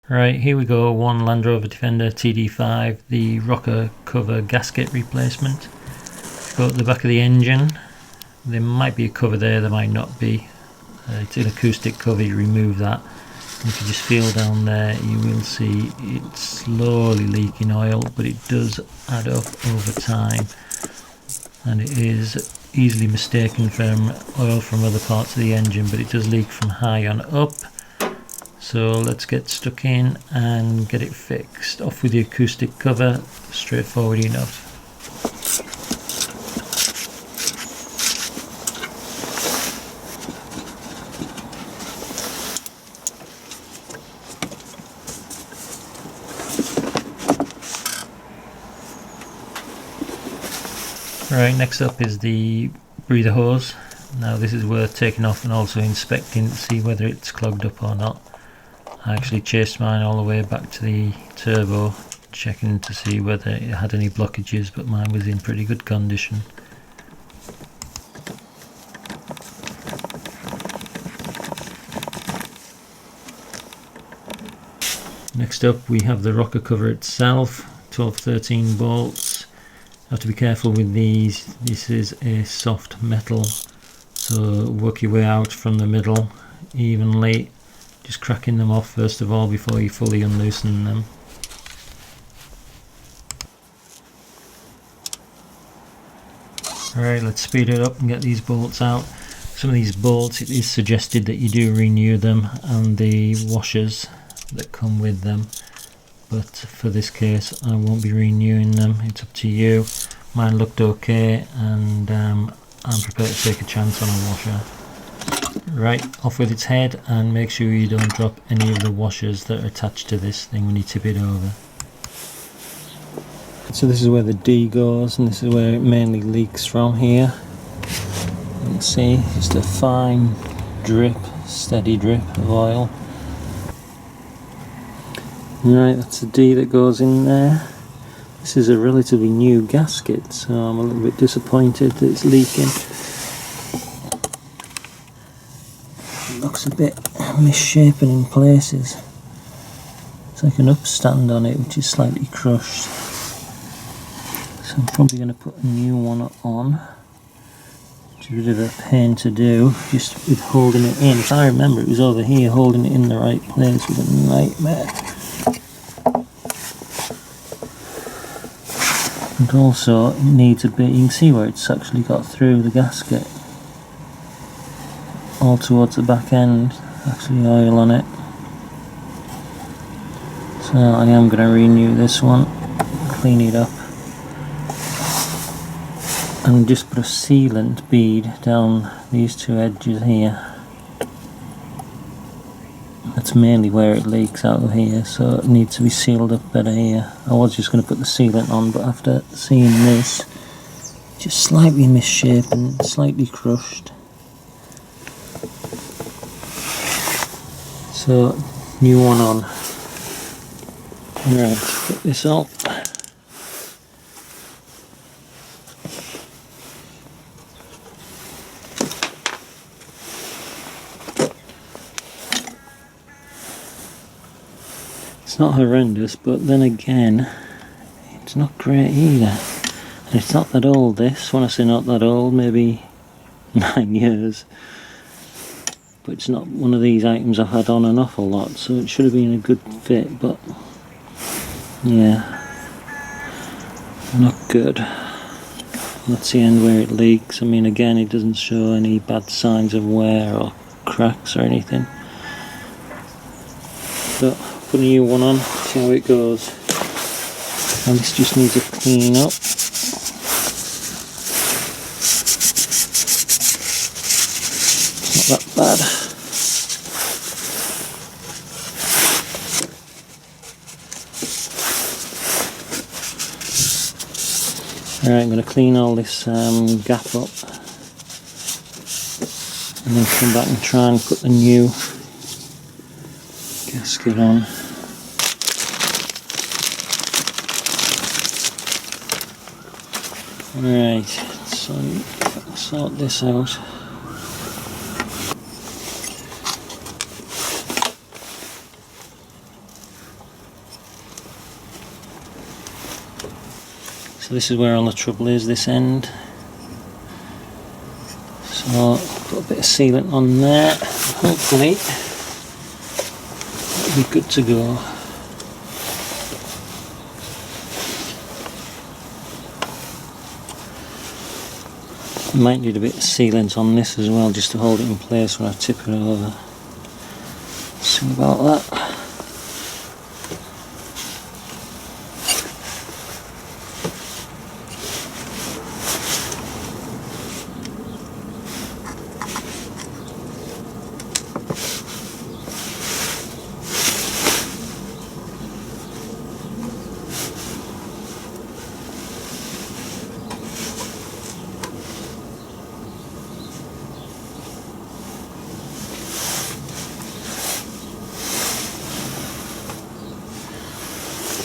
Right, here we go, one Land Rover Defender TD5, the rocker cover gasket replacement. Go at the back of the engine, there might be a cover there might not be. It's an acoustic cover, you remove that. And if you just feel down there, you will see it's slowly leaking oil, but it does add up over time. And it is easily mistaken from oil from other parts of the engine, but it does leak from high on up. So let's get stuck in and get it fixed. Off with the acoustic cover, straightforward enough. Right, next up is the breather hose. Now this is worth taking off and also inspecting to see whether it's clogged up or not. I actually chased mine all the way back to the turbo, checking to see whether it had any blockages, but mine was in pretty good condition. Next up we have the rocker cover itself, 12-13 bolts. Have to be careful with these. This is a soft metal, so work your way out from the middle evenly, just cracking them off first of all before you fully unloosen them. Alright, let's speed it up and get these bolts out. Some of these bolts, it is suggested that you do renew them and the washers that come with them, but for this case I won't be renewing them. It's up to you. Mine looked okay, and I'm prepared to take a chance on a washer. Right, off with its head, and make sure you don't drop any of the washers that are attached to this thing when you tip it over. So this is where the D goes, and this is where it mainly leaks from here. You can see just a fine drip, steady drip of oil. Right, that's the D that goes in there. This is a relatively new gasket, so I'm a little bit disappointed that it's leaking. It looks a bit misshapen in places. It's like an upstand on it, which is slightly crushed. So I'm probably going to put a new one on, which is a bit of a pain to do, just with holding it in. If I remember, it was over here, holding it in the right place was a nightmare. And also it needs a bit, you can see where it's actually got through the gasket, all towards the back end, actually oil on it. So I am going to renew this one, clean it up, and just put a sealant bead down these two edges here. That's mainly where it leaks out of here, so it needs to be sealed up better here. I was just going to put the sealant on, but after seeing this, just slightly misshapen, slightly crushed. So, new one on. Right, put this up. It's not horrendous, but then again, it's not great either. And it's not that old, this. When I say not that old, maybe 9 years. But it's not one of these items I've had on an awful lot, so it should have been a good fit, but yeah, not good. That's the end where it leaks. I mean, again, it doesn't show any bad signs of wear or cracks or anything. But put a new one on, see how it goes. And this just needs a clean up. It's not that bad. Alright, I'm going to clean all this gap up and then come back and try and put the new gasket on. Right, so sort this out. So this is where all the trouble is, this end. So put a bit of sealant on there, hopefully it'll be good to go. Might need a bit of sealant on this as well, just to hold it in place when I tip it over. See about that.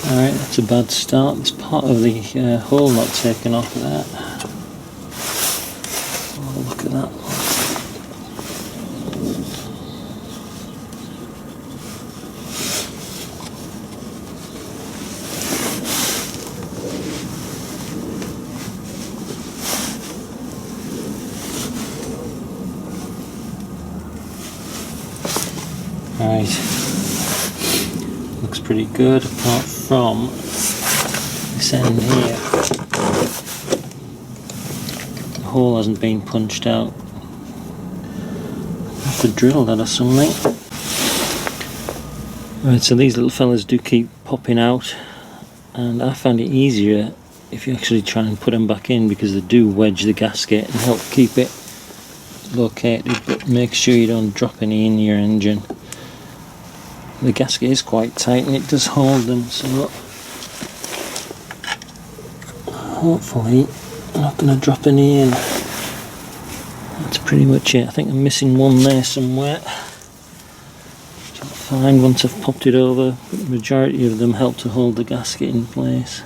Alright, that's a bad start. There's part of the hole not taken off of that. Oh, look at that. Alright, looks pretty good apart from this end here. The hole hasn't been punched out. I have to drill that or something. Right, so these little fellas do keep popping out, and I find it easier if you actually try and put them back in, because they do wedge the gasket and help keep it located, but make sure you don't drop any in your engine. The gasket is quite tight and it does hold them, so hopefully I'm not going to drop any in. That's pretty much it. I think I'm missing one there somewhere, which I'll find once I've popped it over, but the majority of them help to hold the gasket in place.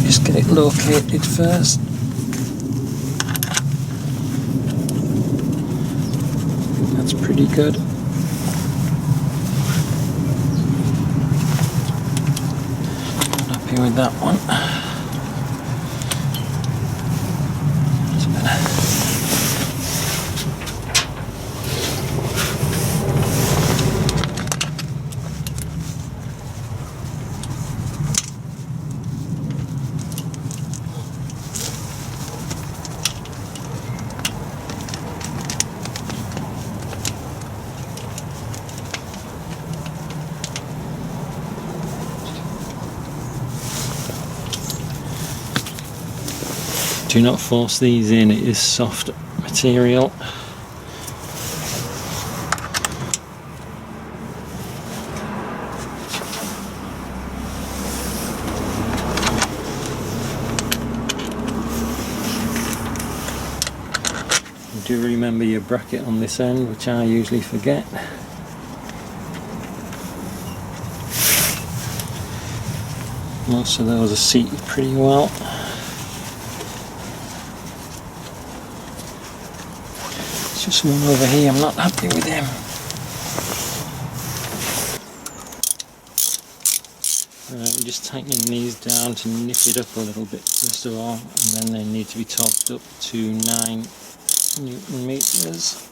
Just get it located first. That's pretty good. I'm happy with that one. That's better. Do not force these in, it is soft material. Do remember your bracket on this end, which I usually forget. Most of those are seated pretty well. Just one over here, I'm not happy with him. Right, we're just tightening these down to nip it up a little bit first of all, and then they need to be torqued up to 9 Newton meters.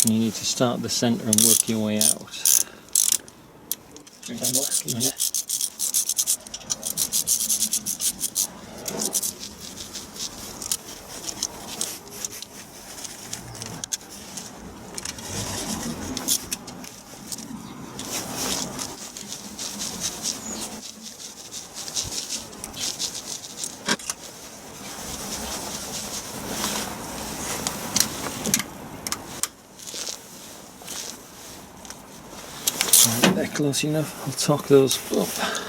And you need to start at the centre and work your way out. close enough. I'll torque those up.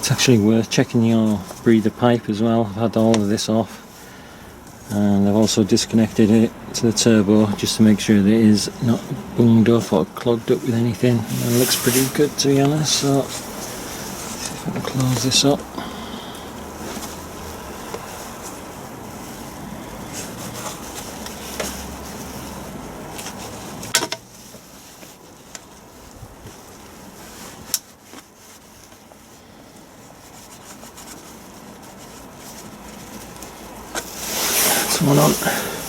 It's actually worth checking your breather pipe as well. I've had all of this off, and I've also disconnected it to the turbo just to make sure that it is not bunged up or clogged up with anything. It looks pretty good, to be honest, so see if I can close this up. One on.